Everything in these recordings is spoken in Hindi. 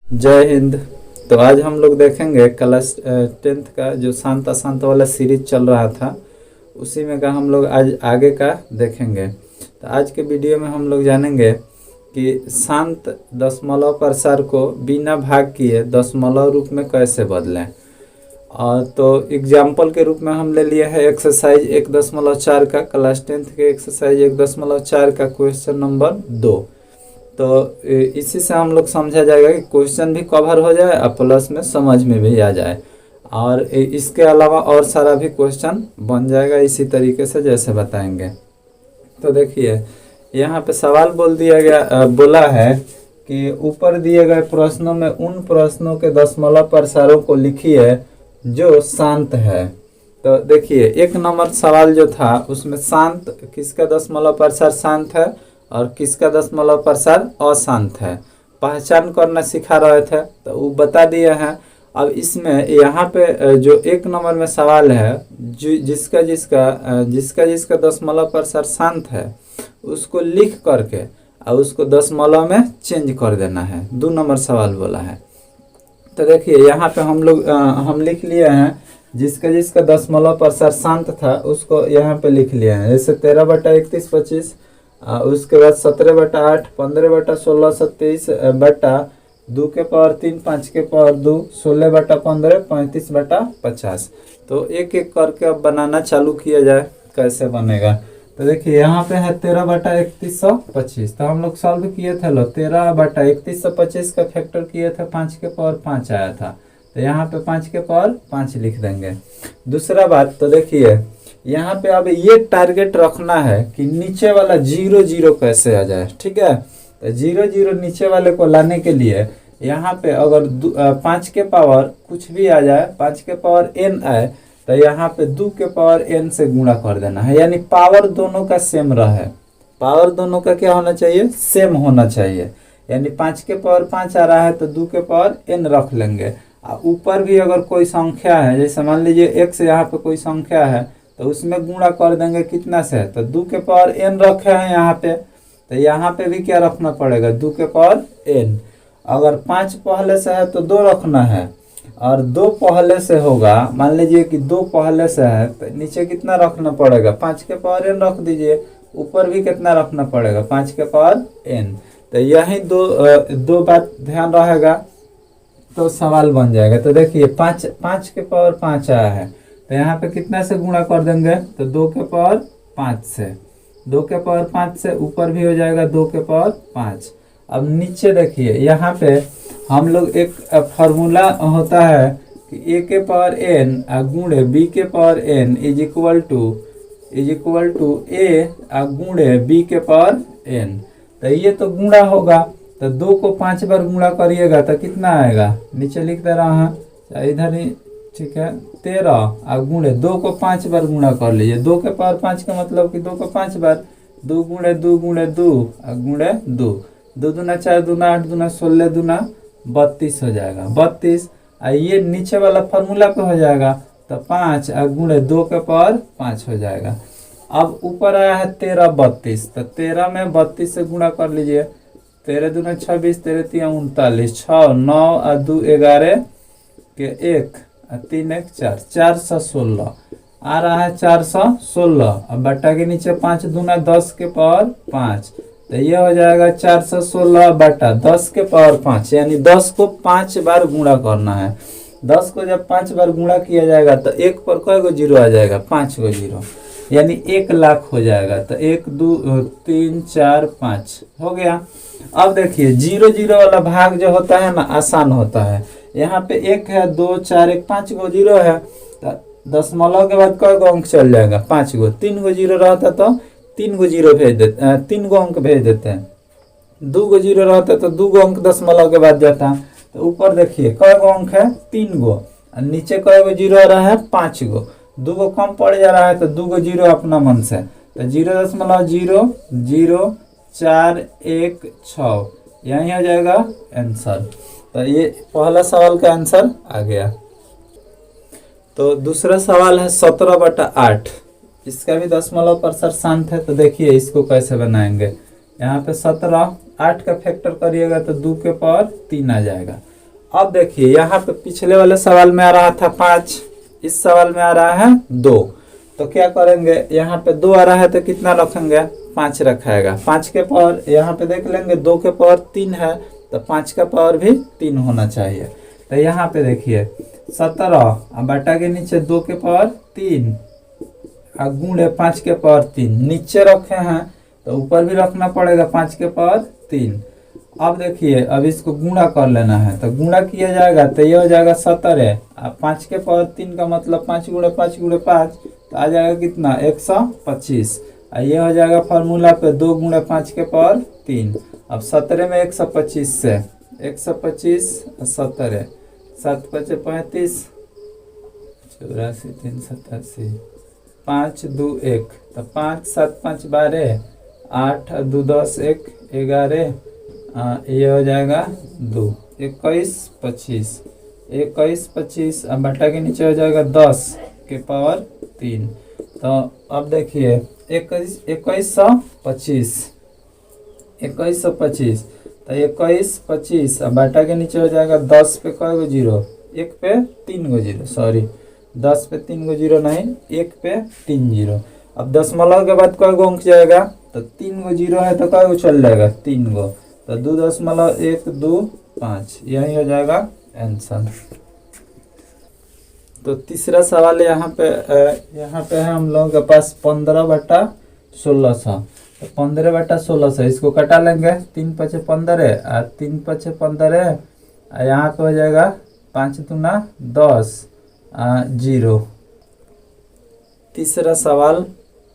जय हिंद। तो आज हम लोग देखेंगे क्लास 10th का जो शांत अशांत वाला सीरीज चल रहा था, उसी में का हम लोग आज आगे का देखेंगे। तो आज के वीडियो में हम लोग जानेंगे कि शांत दशमलव प्रसार को बिना भाग किए दशमलव रूप में कैसे बदलें। और तो एग्जाम्पल के रूप में हम ले लिए है एक्सरसाइज 1.4 का, क्लास 10th के एक्सरसाइज 1.4 का क्वेश्चन नंबर 2। तो इसी से हम लोग समझा जाएगा कि क्वेश्चन भी कवर हो जाए और प्लस में समझ में भी आ जाए, और इसके अलावा और सारा भी क्वेश्चन बन जाएगा इसी तरीके से जैसे बताएंगे। तो देखिए यहाँ पे सवाल बोला है कि ऊपर दिए गए प्रश्नों में उन प्रश्नों के दशमलव प्रसारों को लिखिए जो शांत है। तो देखिए 1 नंबर सवाल जो था उसमें शांत किसका दशमलव प्रसार शांत है और किसका दशमलव प्रसार अशांत है, पहचान करना सिखा रहे थे, तो वो बता दिए हैं। अब इसमें यहाँ पे जो 1 नंबर में सवाल है, जिसका जिसका दशमलव प्रसार शांत है उसको लिख करके और उसको दशमलव में चेंज कर देना है। 2 नंबर सवाल बोला है। तो देखिए यहाँ पे हम लिख लिए हैं जिसका दशमलव प्रसार शांत था उसको यहाँ पे लिख लिए हैं, जैसे 13/31/25, उसके बाद 17/8, 15/16, 27/2 के पावर 3, 5 के पावर 2, 16/15, 35/50। तो एक एक करके अब बनाना चालू किया जाए कैसे बनेगा। तो देखिए यहाँ पे है 13/3125, तो हम लोग सॉल्व किए थे। 13/3125 का फैक्टर किए थे, 5 के पावर 5 आया था, तो यहाँ पे 5 के पावर 5 लिख देंगे। दूसरा बात, तो देखिए यहाँ पे अब ये टारगेट रखना है कि नीचे वाला 0 0 कैसे आ जाए। ठीक है, तो 0 0 नीचे वाले को लाने के लिए यहाँ पे अगर 5 के पावर कुछ भी आ जाए, 5 के पावर n आए, तो यहाँ पे 2 के पावर n से गुणा कर देना है, यानी पावर दोनों का सेम रहे। पावर दोनों का क्या होना चाहिए, सेम होना चाहिए। यानी 5 के पावर 5 आ रहा है तो 2 के पावर n रख लेंगे। ऊपर भी अगर कोई संख्या है, जैसे मान लीजिए x यहाँ पे कोई संख्या है, तो उसमें गुणा कर देंगे कितना से, तो 2 के पावर n रखे हैं यहाँ पे, तो यहाँ पे भी क्या रखना पड़ेगा, 2 के पावर n। अगर 5 पहले से है तो 2 रखना है, और 2 पहले से होगा, मान लीजिए कि 2 पहले से है तो नीचे कितना रखना पड़ेगा, 5 के पावर n रख दीजिए। ऊपर भी कितना रखना पड़ेगा, 5 के पावर n। तो यही दो बात ध्यान रहेगा तो सवाल बन जाएगा। तो देखिए 5 के पावर 5 आया है, तो यहाँ पे कितना से गुणा कर देंगे, तो 2 के पावर 5 से। 2 के पावर 5 से ऊपर भी हो जाएगा 2 के पावर 5। अब नीचे देखिए यहाँ पे हम लोग एक फार्मूला होता है कि a के पावर n गुणे b के power n is equal to a गुणे b के पावर n। तो ये तो गुणा होगा, तो 2 को 5 बार गुणा करिएगा तो कितना आएगा, नीचे लिख दे रहा है इधर ही, ठीक है, 13 गुणे 2 को 5 बार गुणा कर लीजिए। 2 के पावर 5 का मतलब कि 2 को 5 बार, 2 गुणे 2 गुणे 2 गुणे 2, 2 दूना 4 दूना 8 दूना 16 दूना 32 हो जाएगा, 32। ये नीचे वाला फार्मूला पे हो जाएगा, तो 5 गुणे 2 के पावर 5 हो जाएगा। अब ऊपर आया है 13 32, तो 13 में 32 से गुणा कर लीजिए, 13 दूना 26, 13 3 39, 6 9 2 11 के 1 3 1 4, 416 आ रहा है, 416। अब बट्टा के नीचे 5 दूना 10 के पावर 5, तो ये हो जाएगा 416 बटा 10 के पावर 5, यानी 10 को 5 बार गुणा करना है। 10 को जब 5 बार गुणा किया जाएगा तो 1 पर कई गो जीरो आ जाएगा, 5 गो जीरो, यानी 1 लाख हो जाएगा। तो 1 2 3 4 5 हो गया। अब देखिए 0 0 वाला भाग जो होता है ना, आसान होता है। यहाँ पे 1 है, 2 4 1 5 गो जीरो है, तो दशमलव के बाद कई गो अंक चल जाएगा, 5 गो। 3 गो जीरो रहता तो 3 गो जीरो भेज देते, 3 गो अंक भेज देते हैं। 2 गो जीरो रहता तो 2 गो अंक दशमलव के बाद जाता। तो ऊपर देखिए कई गो अंक है, 3 गो, और नीचे कई गो जीरो आ रहा है, 5 गो। 2 गो कम पड़ जा रहा है तो 2 गो जीरो अपना मन से, तो 0.0 0 4 1 6 यही हो जाएगा आंसर। तो ये पहला सवाल का आंसर आ गया। तो दूसरा सवाल है 17/8, इसका भी दशमलव प्रसार शांत है। तो देखिए इसको कैसे बनाएंगे। यहाँ पे 17, 8 का फैक्टर करिएगा तो 2 के पावर 3 आ जाएगा। अब देखिए यहाँ पे पिछले वाले सवाल में आ रहा था 5, इस सवाल में आ रहा है 2। तो क्या करेंगे, यहाँ पे 2 आ रहा है तो कितना रखेंगे, 5 रखाएगा। 5 के पावर यहाँ पे देख लेंगे, 2 के पावर 3 है तो 5 का पावर भी 3 होना चाहिए। तो यहाँ पे देखिए 17 बटा के नीचे 2 के पावर 3 गुणे 5 के पावर 3 नीचे रखे हैं तो ऊपर भी रखना पड़ेगा 5 के पावर 3। अब देखिए अब इसको गुणा कर लेना है, तो गुणा किया जाएगा तो ये हो जाएगा 17। अब 5 के पावर 3 का मतलब 5 गुणे 5 गुणे 5 तो आ जाएगा कितना, 125। ये हो जाएगा फार्मूला पे 2 गुणे 5 के पावर 3। अब 17 में 125 से 125 17 7 5 35 84 3 87 5 2 1 तो 5 7 5 12 8 2 10 1 11 ये हो जाएगा 2 21 25 21 25 अब बटा के नीचे हो जाएगा 10 के पावर 3। तो अब देखिए 2125 2125 तो 2125 अब बटा के नीचे हो जाएगा 10 पे कई गो जीरो, 1 पे 3 गो जीरो, सॉरी 10 पे 3 गो जीरो नहीं, 1 पे 3 जीरो। अब दशमलव के बाद कई गो अंक जाएगा, तो 3 गो जीरो है तो कई गो चल जाएगा, 3 गो, तो 2.125 यही हो जाएगा आंसर। तो तीसरा सवाल यहाँ पे है हम लोगों के पास 15/1600। तो 15/1600 इसको कटा लेंगे, 3 5 15 और 3 5 15 यहाँ पे हो जाएगा 5 दूना 10 0। तीसरा सवाल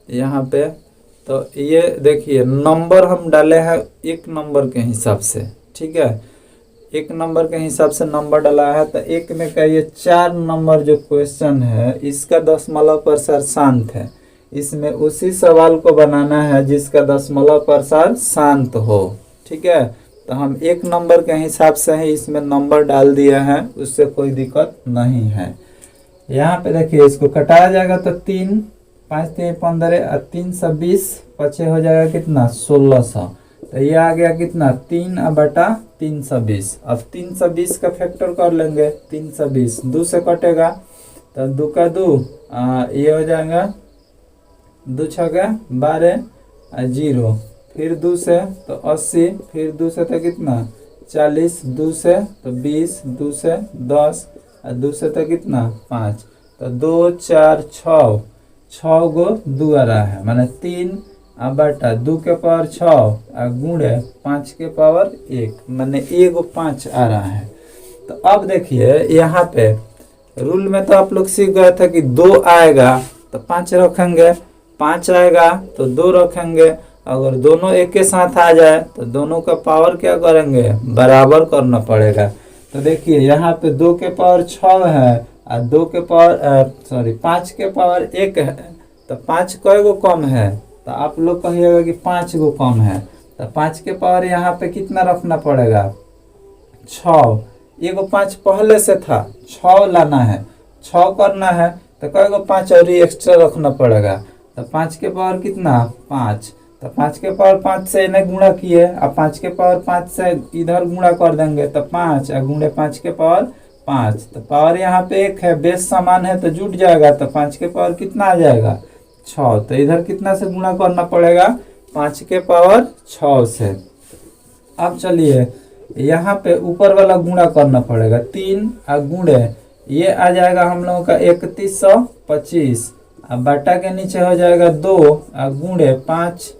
यहाँ पे, तो ये देखिए नंबर हम डाले हैं 1 नंबर के हिसाब से, ठीक है, 1 नंबर के हिसाब से नंबर डाला है। तो 1 में का ये 4 नंबर जो क्वेश्चन है इसका दशमलव प्रसार शांत है, इसमें उसी सवाल को बनाना है जिसका दशमलव प्रसार शांत हो, ठीक है। तो हम 1 नंबर के हिसाब से ही इसमें नंबर डाल दिए हैं, उससे कोई दिक्कत नहीं है। यहाँ पे देखिए इसको कटाया जाएगा तो 3 5 3 15 और 3 से 20 पचे हो जाएगा कितना 1600। तो ये आ गया कितना 3 बटा 3 से 20। अब 3 से 20 का फैक्टर कर लेंगे, 3 से 20 2 से कटेगा तो 2 का 2 ये हो जाएगा 2 छक्का 12 0, फिर 2 से तो 80, फिर 2 से तो कितना 40, 2 से तो 20, 2 से 10 और 2 से तो कितना 5, तो 2 4 6 गो 2 आ रहा है, माने 3 बटा 2 के पावर 6 गुणे 5 के पावर 1 माने 1 5 आ रहा है। तो अब देखिए यहाँ पे रूल में तो आप लोग सीख गए थे कि 2 आएगा तो 5 रखेंगे, 5 आएगा तो 2 रखेंगे, अगर दोनों एक के साथ आ जाए तो दोनों का पावर क्या करेंगे, बराबर करना पड़ेगा। तो देखिए यहाँ पे 2 के पावर 6 है और 2 के पावर 5 के पावर 1 है, तो 5 कई गो कम है, तो आप लोग कहिएगा कि 5 गो कम है। तो 5 के पावर यहाँ पे कितना रखना पड़ेगा 6, एगो 5 पहले से था, 6 लाना है, 6 करना है तो कई गो 5 और एक्स्ट्रा रखना पड़ेगा। तो 5 के पावर कितना 5, तो 5 के पावर 5 से इन्हें गुणा किए, अब 5 के पावर 5 से इधर गुणा कर देंगे तो 5 गुणे 5 के पावर 5, तो पावर यहाँ पे 1 है, बेस समान है तो जुट जाएगा, तो 5 के पावर कितना आ जाएगा 6, तो इधर कितना से गुणा करना पड़ेगा 5 के पावर 6 से। अब चलिए यहाँ पे ऊपर वाला गुणा करना पड़ेगा, 3 गुणे ये आ जाएगा हम लोगों का 3125, अब बटा के नीचे हो जाएगा 2 गुणे 5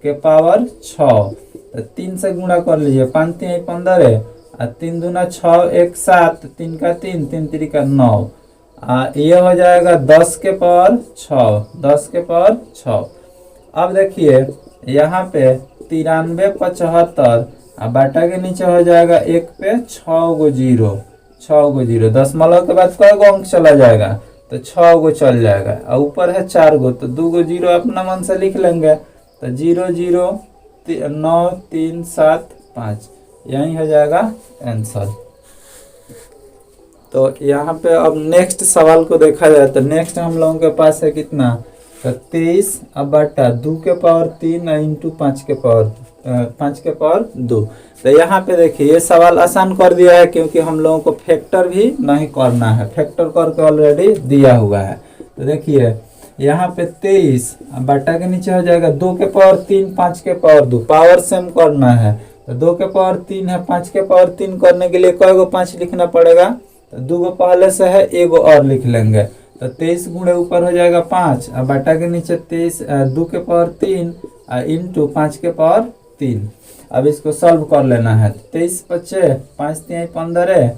के पावर 6, तो 3 से गुणा कर लीजिए, 5 3 15 और 3 दूना 6 1 7, 3 का 3 3 3 का 9, ये हो जाएगा 10 के पावर 6, 10 के पावर 6। अब देखिए यहाँ पे 93 75 बटा के नीचे हो जाएगा 1 पे 6 गो जीरो, 6 गो जीरो, दशमलव के बाद कई गो अंक चला जाएगा तो 6 गो चल जाएगा, और ऊपर है 4 गो तो 2 गो जीरो अपना मन से लिख लेंगे, तो 0 0 9 3 7 5 यही हो जाएगा आंसर। तो यहाँ पे अब नेक्स्ट सवाल को देखा जाए तो नेक्स्ट हम लोगों के पास है कितना, तो 23 बटा 2 के पावर 3 इंटू 5 के पावर 5 के पावर 2। तो यहाँ पे देखिए ये सवाल आसान कर दिया है, क्योंकि हम लोगों को फैक्टर भी नहीं करना है, फैक्टर करके ऑलरेडी दिया हुआ है। तो देखिए यहाँ पे 23 बटा के नीचे हो जाएगा 2 के पावर 3 5 के पावर 2, पावर सेम करना है। तो 2 के पावर 3 है, 5 के पावर 3 करने के लिए कई गो 5 लिखना पड़ेगा, तो 2 गो पहले से है, 1 गो और लिख लेंगे। तो 23 गुणे ऊपर हो जाएगा 5 और बटा के नीचे 23 2 के पावर 3 इंटू 5 के पावर 3। अब इसको सॉल्व कर लेना है। 23 बचे 5 3 15,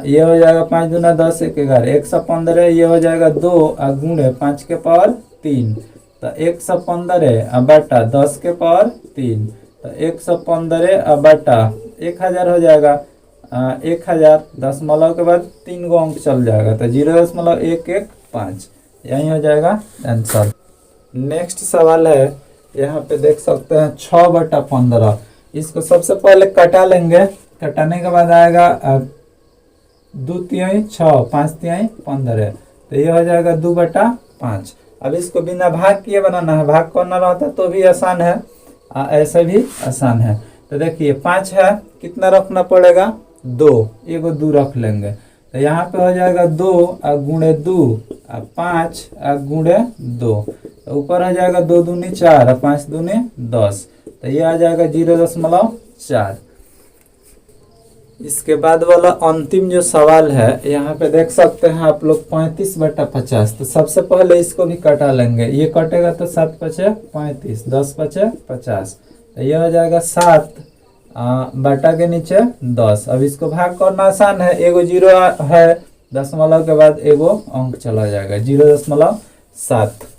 ये हो जाएगा 5 दूना 10 1 11 115, ये हो जाएगा 2 गुणे 5 के पावर 3, तो 115 बटा 10 के पावर 3, तो 115 बटा 1000 हो जाएगा। 1000 दशमलव के बाद 3 गो अंक चल जाएगा, तो 0.115 यही हो जाएगा आंसर। नेक्स्ट सवाल है, यहाँ पे देख सकते हैं 6 बटा 15। इसको सबसे पहले कटा लेंगे, कटाने के बाद आएगा 2 तिहाई 6 5 तिहाई 15, तो ये हो जाएगा 2 बटा 5। अब इसको बिना भाग किए बनाना है, भाग करना रहता तो भी आसान है, ऐसे भी आसान है। तो देखिए 5 है, कितना रखना पड़ेगा 2, एगो 2 रख लेंगे, तो यहाँ पे हो जाएगा 2 गुणे 2 5 गुणे 2, तो ऊपर हो जाएगा 2 दूनी 4 और 5 दूनी 10, तो ये आ जाएगा 0.4। इसके बाद वाला अंतिम जो सवाल है, यहाँ पे देख सकते हैं आप लोग 35 बटा 50। तो सबसे पहले इसको भी कटा लेंगे, ये कटेगा तो 7 पचे 35 10 पचे 50, तो ये हो जाएगा 7 बटा के नीचे 10। अब इसको भाग करना आसान है, एगो 0 है, दशमलव के बाद एगो अंक चला जाएगा 0.7।